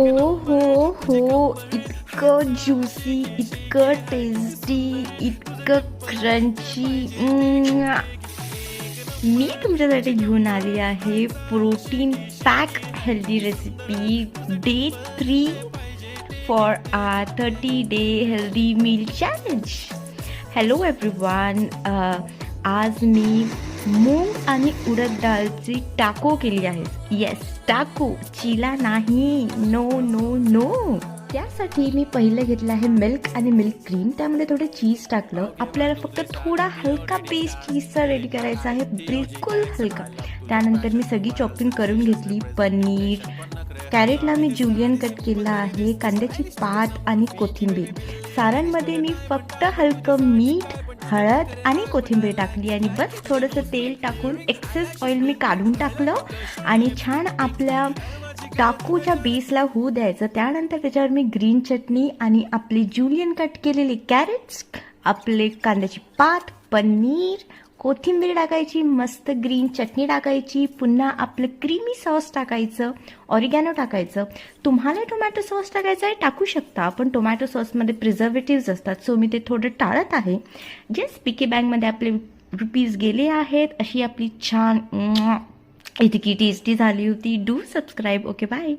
ओ हो, इतकं ज्युसी, इतकं टेस्टी, इतकं क्रंची. मी तुमच्यासाठी घेऊन आली आहे protein pack healthy recipe day 3 for a 30 day healthy meal challenge. Hello everyone, आज मी मूग आणि उडद डाळची टाको केली आहे. येस, टाको, चिला नाही, नो नो नो. त्यासाठी मी पहिलं घेतलं आहे मिल्क आणि मिल्क क्रीम, त्यामध्ये थोडं चीज टाकलं. आपल्याला फक्त थोडा हलका पेस्ट चीजचा रेडी करायचा आहे, बिलकुल हलका. त्यानंतर मी सगळी चॉपिंग करून घेतली. पनीर, कॅरेटला मी ज्युलियन कट केला आहे, कांद्याची पात आणि कोथिंबीर. सारणमध्ये मी फक्त हलकं मीठ, हळद आणि कोथिंबीर टाकली आणि बस थोडंसं तेल टाकून एक्सेस ऑइल मी काढून टाकलं आणि छान आपल्या टाकूच्या बेसला होऊ द्यायचं. त्यानंतर त्याच्यावर मी ग्रीन चटणी आणि आपले ज्युलियन कट केलेले कॅरेट्स, आपले कांद्याची पात, पनीर, कोथिंबीर टाकायची, मस्त ग्रीन चटणी टाकायची, पुन्हा आपलं क्रीमी सॉस टाकायचं, ऑरिगॅनो टाकायचं. तुम्हाला टोमॅटो सॉस टाकायचं आहे टाकू शकता, पण टोमॅटो सॉसमध्ये प्रिझर्वेटिव्ज असतात, सो मी ते थोडं टाळत आहे. जस्ट पिकी बँकमध्ये आपले रुपीज गेले आहेत. अशी आपली छान इतकी टेस्टी झाली होती. Do subscribe. Okay, bye.